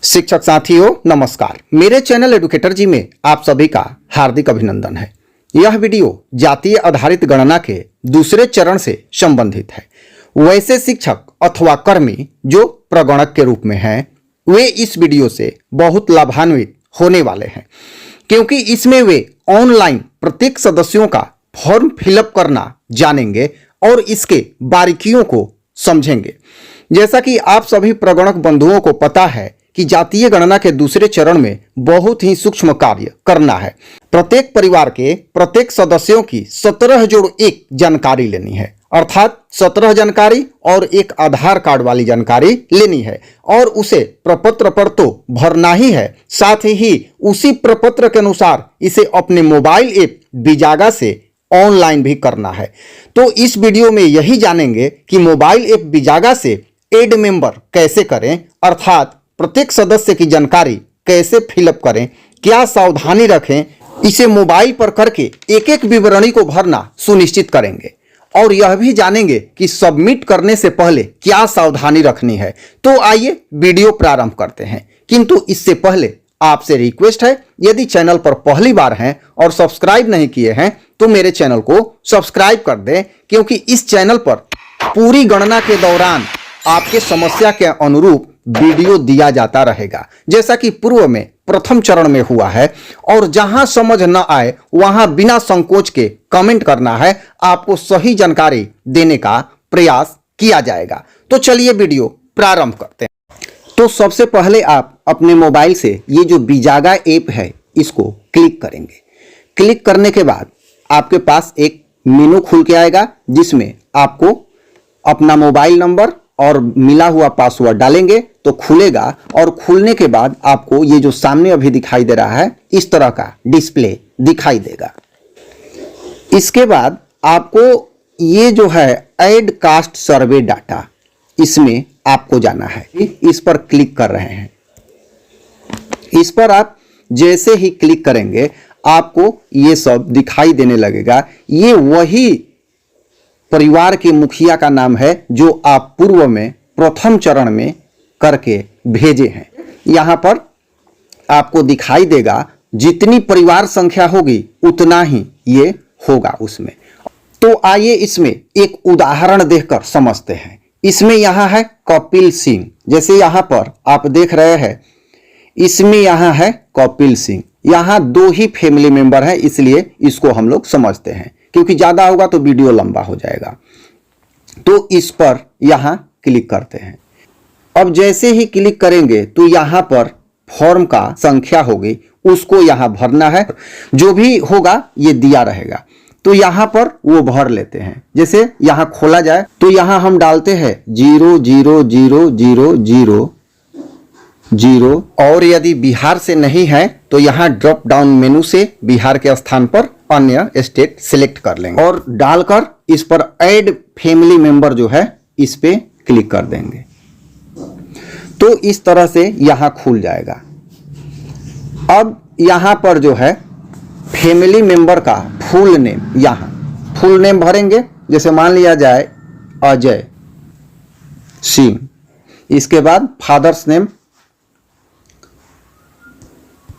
शिक्षक साथियों नमस्कार। मेरे चैनल एडुकेटर जी में आप सभी का हार्दिक अभिनंदन है। यह वीडियो जातीय आधारित गणना के दूसरे चरण से संबंधित है। वैसे शिक्षक अथवा कर्मी जो प्रगणक के रूप में हैं, वे इस वीडियो से बहुत लाभान्वित होने वाले हैं, क्योंकि इसमें वे ऑनलाइन प्रत्येक सदस्यों का फॉर्म फिलअप करना जानेंगे और इसके बारीकियों को समझेंगे। जैसा कि आप सभी प्रगणक बंधुओं को पता है कि जातीय गणना के दूसरे चरण में बहुत ही सूक्ष्म कार्य करना है। प्रत्येक परिवार के प्रत्येक सदस्यों की 17+1 जानकारी लेनी है, अर्थात 17 जानकारी और एक आधार कार्ड वाली जानकारी लेनी है और उसे प्रपत्र पर तो भरना ही है, साथ ही उसी प्रपत्र के अनुसार इसे अपने मोबाइल ऐप बिजागा से ऑनलाइन भी करना है। तो इस वीडियो में यही जानेंगे कि मोबाइल ऐप बिजागा से एड मेंबर कैसे करें, अर्थात प्रत्येक सदस्य की जानकारी कैसे फिलअप करें, क्या सावधानी रखें, इसे मोबाइल पर करके एक एक विवरणी को भरना सुनिश्चित करेंगे और यह भी जानेंगे कि सबमिट करने से पहले क्या सावधानी रखनी है। तो आइए वीडियो प्रारंभ करते हैं, किंतु इससे पहले आपसे रिक्वेस्ट है, यदि चैनल पर पहली बार हैं और सब्सक्राइब नहीं किए हैं तो मेरे चैनल को सब्सक्राइब कर दें, क्योंकि इस चैनल पर पूरी गणना के दौरान आपके समस्या के अनुरूप वीडियो दिया जाता रहेगा, जैसा कि पूर्व में प्रथम चरण में हुआ है। और जहां समझ न आए वहां बिना संकोच के कमेंट करना है, आपको सही जानकारी देने का प्रयास किया जाएगा। तो चलिए वीडियो प्रारंभ करते हैं। तो सबसे पहले आप अपने मोबाइल से ये जो बिजागा ऐप है इसको क्लिक करेंगे। क्लिक करने के बाद आपके पास एक मेनू खुल के आएगा, जिसमें आपको अपना मोबाइल नंबर और मिला हुआ पासवर्ड डालेंगे तो खुलेगा और खुलने के बाद आपको ये जो सामने अभी दिखाई दे रहा है इस तरह का डिस्प्ले दिखाई देगा। इसके बाद आपको ये जो है ऐड कास्ट सर्वे डाटा, इसमें आपको जाना है। इस पर क्लिक कर रहे हैं। इस पर आप जैसे ही क्लिक करेंगे आपको ये सब दिखाई देने लगेगा। ये वही परिवार के मुखिया का नाम है जो आप पूर्व में प्रथम चरण में करके भेजे हैं। यहां पर आपको दिखाई देगा जितनी परिवार संख्या होगी उतना ही ये होगा उसमें। तो आइए इसमें एक उदाहरण देखकर समझते हैं। इसमें यहां है कपिल सिंह, जैसे यहां पर आप देख रहे हैं, इसमें यहां है कपिल सिंह। यहां 2 ही फैमिली मेंबर हैं, इसलिए इसको हम लोग समझते हैं, क्योंकि ज्यादा होगा तो वीडियो लंबा हो जाएगा। तो इस पर यहां क्लिक करते हैं। अब जैसे ही क्लिक करेंगे तो यहां पर फॉर्म का संख्या होगी, उसको यहां भरना है। जो भी होगा ये दिया रहेगा, तो यहां पर वो भर लेते हैं। जैसे यहां खोला जाए तो यहां हम डालते हैं 00000 और यदि बिहार से नहीं है तो यहां ड्रॉप डाउन मेनू से बिहार के स्थान पर अन्य स्टेट सिलेक्ट कर लेंगे और डालकर इस पर ऐड फैमिली मेंबर जो है इस पे क्लिक कर देंगे। तो इस तरह से यहां खुल जाएगा। अब यहां पर जो है फैमिली मेंबर का फुल नेम, यहां फुल नेम भरेंगे। जैसे मान लिया जाए अजय सिंह। इसके बाद फादर्स नेम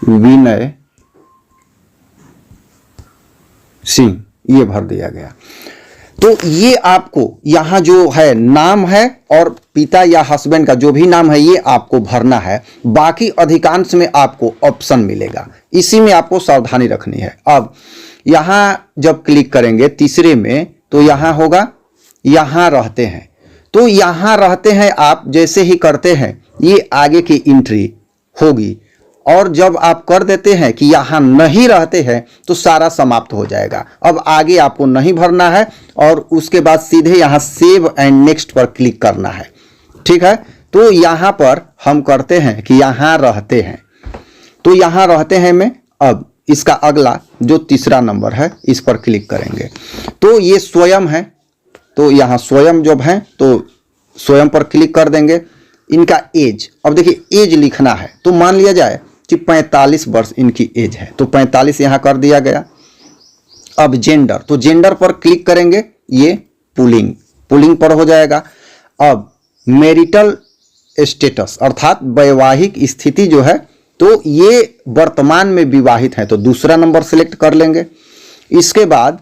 विनय सिंह, ये भर दिया गया। तो ये आपको यहां जो है नाम है और पिता या हस्बैंड का जो भी नाम है ये आपको भरना है। बाकी अधिकांश में आपको ऑप्शन मिलेगा, इसी में आपको सावधानी रखनी है। अब यहां जब क्लिक करेंगे तीसरे में तो यहां होगा यहां रहते हैं। तो यहां रहते हैं आप जैसे ही करते हैं ये आगे की एंट्री होगी, और जब आप कर देते हैं कि यहां नहीं रहते हैं तो सारा समाप्त हो जाएगा। अब आगे आपको नहीं भरना है और उसके बाद सीधे यहां सेव एंड नेक्स्ट पर क्लिक करना है। ठीक है, तो यहां पर हम करते हैं कि यहां रहते हैं, तो यहां रहते हैं में अब इसका अगला जो तीसरा नंबर है इस पर क्लिक करेंगे। तो ये स्वयं है, तो यहां स्वयं जब है तो स्वयं पर क्लिक कर देंगे। इनका एज, अब देखिए एज लिखना है, तो मान लिया जाए कि 45 वर्ष इनकी एज है, तो 45 यहां कर दिया गया। अब जेंडर, तो जेंडर पर क्लिक करेंगे, ये पुलिंग पर हो जाएगा। अब मैरिटल स्टेटस अर्थात वैवाहिक स्थिति जो है, तो ये वर्तमान में विवाहित हैं तो दूसरा नंबर सिलेक्ट कर लेंगे। इसके बाद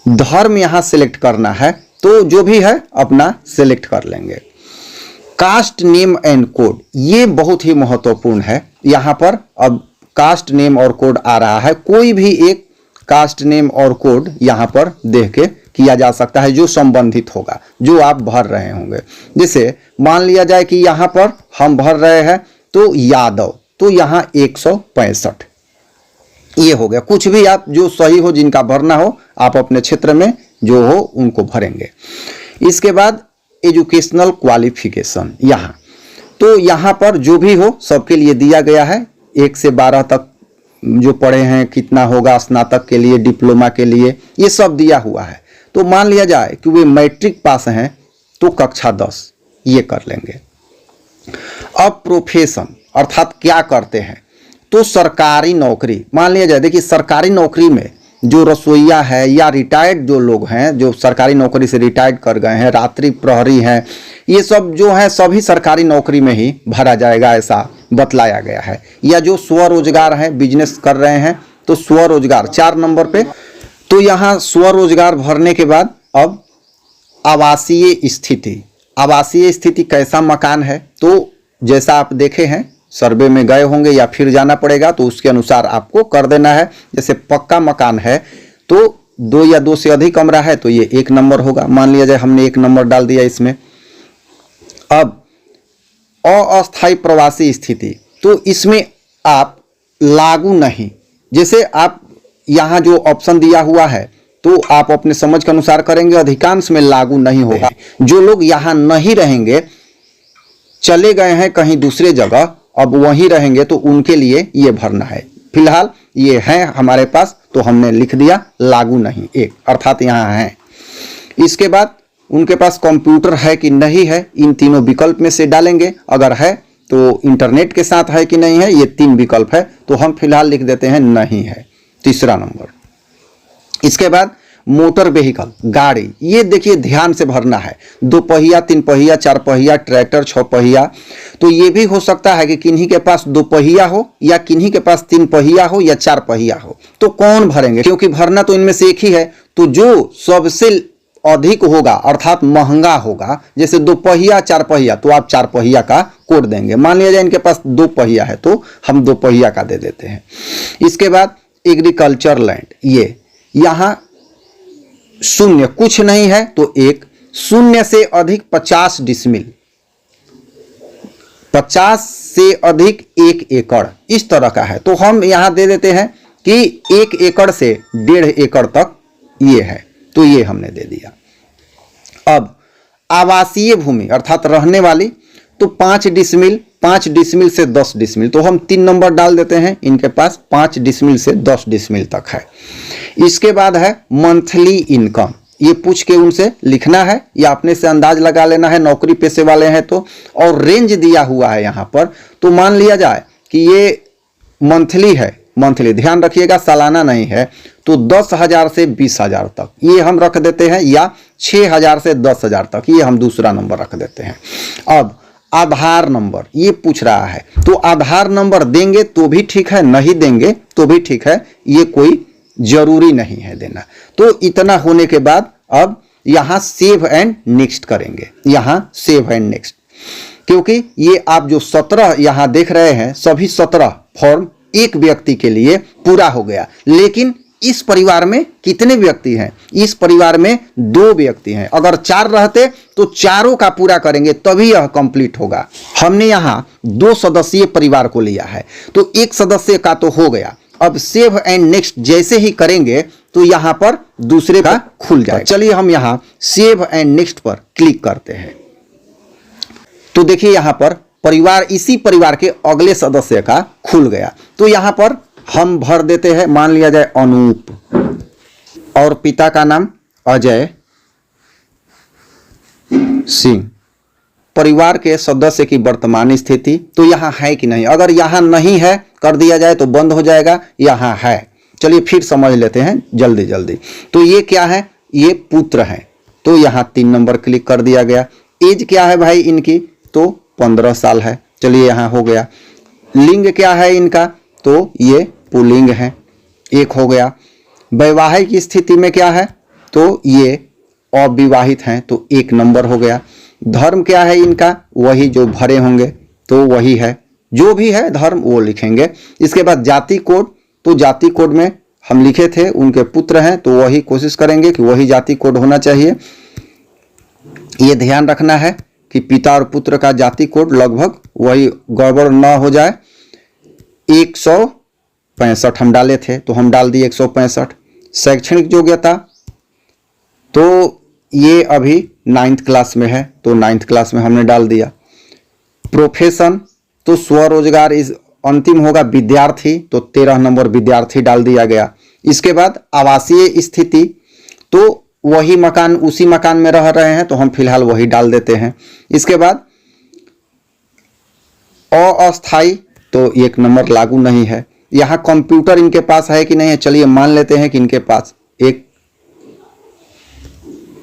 धर्म यहाँ सिलेक्ट करना है, तो जो भी है अपना सिलेक्ट कर लेंगे। कास्ट नेम एंड कोड, ये बहुत ही महत्वपूर्ण है। यहाँ पर अब कास्ट नेम और कोड आ रहा है, कोई भी एक कास्ट नेम और कोड यहाँ पर देख के किया जा सकता है जो संबंधित होगा, जो आप भर रहे होंगे। जैसे मान लिया जाए कि यहाँ पर हम भर रहे हैं तो यादव, तो यहाँ 165 ये हो गया। कुछ भी आप जो सही हो, जिनका भरना हो, आप अपने क्षेत्र में जो हो उनको भरेंगे। इसके बाद एजुकेशनल क्वालिफिकेशन, यहाँ तो यहाँ पर जो भी हो सबके लिए दिया गया है। 1 से 12 तक जो पढ़े हैं कितना होगा, स्नातक के लिए, डिप्लोमा के लिए, ये सब दिया हुआ है। तो मान लिया जाए कि वे मैट्रिक पास हैं तो कक्षा 10 ये कर लेंगे। अब प्रोफेशन अर्थात क्या करते हैं, तो सरकारी नौकरी मान लिया जाए। देखिए सरकारी नौकरी में जो रसोईया है या रिटायर्ड जो लोग हैं, जो सरकारी नौकरी से रिटायर्ड कर गए हैं, रात्रि प्रहरी हैं, ये सब जो है सभी सरकारी नौकरी में ही भरा जाएगा, ऐसा बतलाया गया है। या जो स्वरोजगार है, बिजनेस कर रहे हैं, तो स्वरोजगार 4 नंबर पे। तो यहाँ स्वरोजगार भरने के बाद अब आवासीय स्थिति, आवासीय स्थिति कैसा मकान है, तो जैसा आप देखे हैं सर्वे में गए होंगे या फिर जाना पड़ेगा, तो उसके अनुसार आपको कर देना है। जैसे पक्का मकान है तो 2 या 2 से अधिक कमरा है तो ये 1 नंबर होगा। मान लिया जाए हमने 1 नंबर डाल दिया इसमें। अब अस्थायी प्रवासी स्थिति, तो इसमें आप लागू नहीं, जैसे आप यहाँ जो ऑप्शन दिया हुआ है तो आप अपने समझ के अनुसार करेंगे, अधिकांश में लागू नहीं होगा। जो लोग यहाँ नहीं रहेंगे, चले गए हैं कहीं दूसरे जगह, अब वहीं रहेंगे, तो उनके लिए ये भरना है। फिलहाल ये है हमारे पास तो हमने लिख दिया लागू नहीं 1, अर्थात यहाँ है। इसके बाद उनके पास कंप्यूटर है कि नहीं है, इन तीनों विकल्प में से डालेंगे। अगर है तो इंटरनेट के साथ है कि नहीं है, ये 3 विकल्प है, तो हम फिलहाल लिख देते हैं नहीं है, तीसरा नंबर। इसके बाद मोटर व्हीकल गाड़ी, ये देखिए ध्यान से भरना है। 2 पहिया, 3 पहिया, 4 पहिया, ट्रैक्टर, 6 पहिया। तो ये भी हो सकता है कि किन्हीं के पास 2 पहिया हो या किन्हीं के पास 3 पहिया हो या 4 पहिया हो, तो कौन भरेंगे, क्योंकि भरना तो इनमें से एक ही है। तो जो सबसे अधिक होगा अर्थात महंगा होगा, जैसे 2 पहिया 4 पहिया, तो आप 4 पहिया का कोड देंगे। मान लिया जाए इनके पास 2 पहिया है तो हम 2 पहिया का दे देते हैं। इसके बाद एग्रीकल्चर लैंड, ये यहाँ 0 कुछ नहीं है तो 1, 0 से अधिक 50 डिसमिल, 50 से अधिक 1 एकड़, इस तरह का है तो हम यहाँ दे देते हैं कि 1 एकड़ से 1.5 एकड़ तक ये है, तो ये हमने दे दिया। अब आवासीय भूमि अर्थात रहने वाली, तो 5 डिसमिल, 5 डिसमिल से 10 डिसमिल, तो हम 3 नंबर डाल देते हैं। इनके पास 5 डिसमिल से 10 डिसमिल तक है। इसके बाद है मंथली इनकम, ये पूछ के उनसे लिखना है या अपने से अंदाज लगा लेना है, नौकरी पेशे वाले हैं तो। और रेंज दिया हुआ है यहाँ पर, तो मान लिया जाए कि ये मंथली है, मंथली ध्यान रखिएगा सालाना नहीं है, तो 10,000 से 20,000 तक ये हम रख देते हैं, या 6,000 से 10,000 तक ये हम दूसरा नंबर रख देते हैं। अब आधार नंबर ये पूछ रहा है, तो आधार नंबर देंगे तो भी ठीक है, नहीं देंगे तो भी ठीक है, ये कोई जरूरी नहीं है देना। तो इतना होने के बाद अब यहाँ सेव एंड नेक्स्ट करेंगे, यहाँ सेव एंड नेक्स्ट, क्योंकि ये आप जो 17 यहाँ देख रहे हैं सभी 17 फॉर्म एक व्यक्ति के लिए पूरा हो गया। लेकिन इस परिवार में कितने व्यक्ति हैं, इस परिवार में 2 व्यक्ति हैं। अगर 4 रहते तो चारों का पूरा करेंगे तभी यह कंप्लीट होगा। हमने यहाँ 2 सदस्यीय परिवार को लिया है तो 1 सदस्य का तो हो गया। अब सेव एंड नेक्स्ट जैसे ही करेंगे तो यहाँ पर दूसरे का खुल जाएगा। चलिए हम यहाँ सेव एंड नेक्स्ट पर क्लिक करते हैं, तो देखिए यहाँ पर परिवार, इसी परिवार के अगले सदस्य का खुल गया। तो यहाँ पर हम भर देते हैं, मान लिया जाए अनूप, और पिता का नाम अजय सिंह। परिवार के सदस्य की वर्तमान स्थिति, तो यहाँ है कि नहीं, अगर यहाँ नहीं है कर दिया जाए तो बंद हो जाएगा, यहाँ है। चलिए फिर समझ लेते हैं जल्दी जल्दी। तो ये क्या है, ये पुत्र हैं, तो यहाँ 3 नंबर क्लिक कर दिया गया। एज क्या है भाई इनकी, तो 15 साल है। चलिए यहाँ हो गया। लिंग क्या है इनका, तो ये पुल्लिंग है, एक हो गया। वैवाहिक स्थिति में क्या है, तो ये अविवाहित हैं, तो 1 नंबर हो गया। धर्म क्या है इनका, वही जो भरे होंगे तो वही है, जो भी है धर्म वो लिखेंगे। इसके बाद जाति कोड, तो जाति कोड में हम लिखे थे उनके पुत्र हैं तो वही कोशिश करेंगे कि वही जाति कोड होना चाहिए। ये ध्यान रखना है कि पिता और पुत्र का जाति कोड लगभग वही गड़बड़ ना हो जाए। 165 हम डाले थे तो हम डाल दिए 165। शैक्षणिक योग्यता, तो ये अभी 9th क्लास में है तो 9th क्लास में हमने डाल दिया। प्रोफेशन, तो स्वरोजगार इस अंतिम होगा। विद्यार्थी, तो 13 नंबर विद्यार्थी डाल दिया गया। इसके बाद आवासीय स्थिति, तो वही मकान, उसी मकान में रह रहे हैं तो हम फिलहाल वही डाल देते हैं। इसके बाद अस्थाई, तो 1 नंबर लागू नहीं है। यहाँ कंप्यूटर इनके पास है कि नहीं है, चलिए मान लेते हैं कि इनके पास एक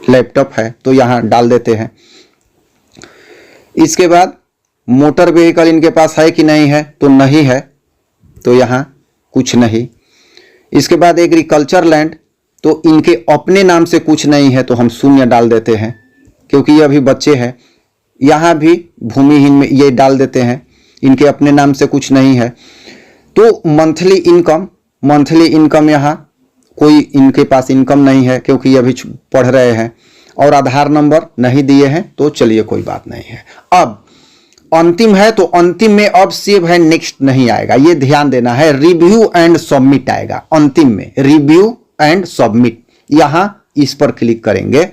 लैपटॉप है तो यहाँ डाल देते हैं। इसके बाद मोटर व्हीकल इनके पास है कि नहीं है, तो नहीं है तो यहाँ कुछ नहीं। इसके बाद एग्रीकल्चर लैंड, तो इनके अपने नाम से कुछ नहीं है तो हम 0 डाल देते हैं क्योंकि ये अभी बच्चे हैं। यहाँ भी भूमिहीन में ये डाल देते हैं, इनके अपने नाम से कुछ नहीं है। तो मंथली इनकम यहाँ कोई इनके पास इनकम नहीं है क्योंकि ये अभी पढ़ रहे हैं। और आधार नंबर नहीं दिए हैं तो चलिए कोई बात नहीं है। अब अंतिम है तो अंतिम में अब सेव है नेक्स्ट नहीं आएगा, ये ध्यान देना है। रिव्यू एंड सबमिट आएगा अंतिम में, रिव्यू एंड सबमिट। यहाँ इस पर क्लिक करेंगे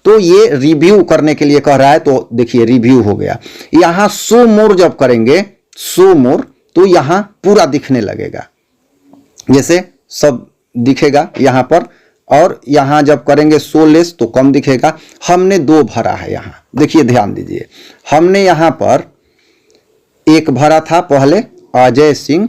तो ये रिव्यू करने के लिए कह रहा है, तो देखिए रिव्यू हो गया। यहाँ शो मोर जब करेंगे, शो मोर, तो यहाँ पूरा दिखने लगेगा, जैसे सब दिखेगा यहाँ पर। और यहाँ जब करेंगे शो लेस तो कम दिखेगा। हमने 2 भरा है यहाँ, देखिए ध्यान दीजिए। हमने यहाँ पर एक भरा था पहले अजय सिंह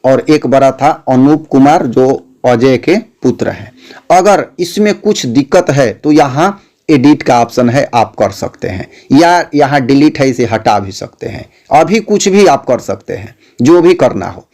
और एक भरा था अनूप कुमार जो अजय के पुत्र हैं। अगर इसमें कुछ दिक्कत है तो यहाँ एडिट का ऑप्शन है, आप कर सकते हैं, या यहाँ डिलीट है, इसे हटा भी सकते हैं। अभी कुछ भी आप कर सकते हैं, जो भी करना हो।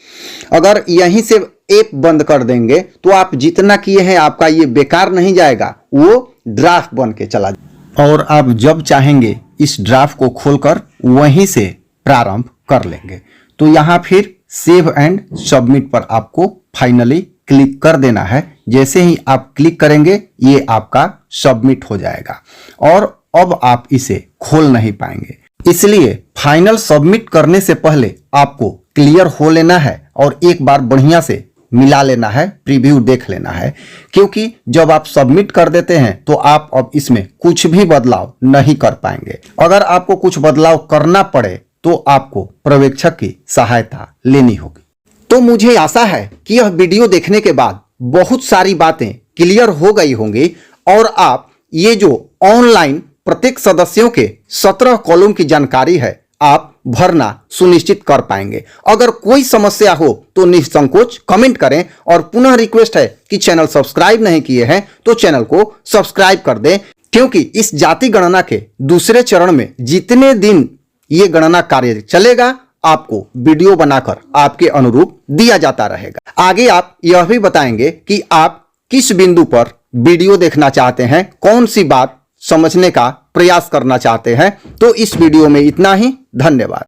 अगर यहीं से ऐप बंद कर देंगे तो आप जितना किए हैं आपका ये बेकार नहीं जाएगा, वो ड्राफ्ट बन के चला जाएगा और आप जब चाहेंगे इस ड्राफ्ट को खोलकर वहीं से प्रारंभ कर लेंगे। तो यहाँ फिर सेव एंड सबमिट पर आपको फाइनली क्लिक कर देना है। जैसे ही आप क्लिक करेंगे ये आपका सबमिट हो जाएगा और अब आप इसे खोल नहीं पाएंगे। इसलिए फाइनल सबमिट करने से पहले आपको क्लियर हो लेना है और एक बार बढ़िया से मिला लेना है, प्रीव्यू देख लेना है, क्योंकि जब आप सबमिट कर देते हैं तो आप अब इसमें कुछ भी बदलाव नहीं कर पाएंगे। अगर आपको कुछ बदलाव करना पड़े तो आपको पर्यवेक्षक की सहायता लेनी होगी। तो मुझे आशा है कि यह वीडियो देखने के बाद बहुत सारी बातें क्लियर हो गई होंगी और आप ये जो ऑनलाइन प्रत्येक सदस्यों के 17 कॉलम की जानकारी है आप भरना सुनिश्चित कर पाएंगे। अगर कोई समस्या हो तो निसंकोच कमेंट करें और पुनः रिक्वेस्ट है कि चैनल सब्सक्राइब नहीं किए हैं तो चैनल को सब्सक्राइब कर दें, क्योंकि इस जाति गणना के दूसरे चरण में जितने दिन ये गणना कार्य चलेगा आपको वीडियो बनाकर आपके अनुरूप दिया जाता रहेगा। आगे आप यह भी बताएंगे कि आप किस बिंदु पर वीडियो देखना चाहते हैं, कौन सी बात समझने का प्रयास करना चाहते हैं। तो इस वीडियो में इतना ही, धन्यवाद।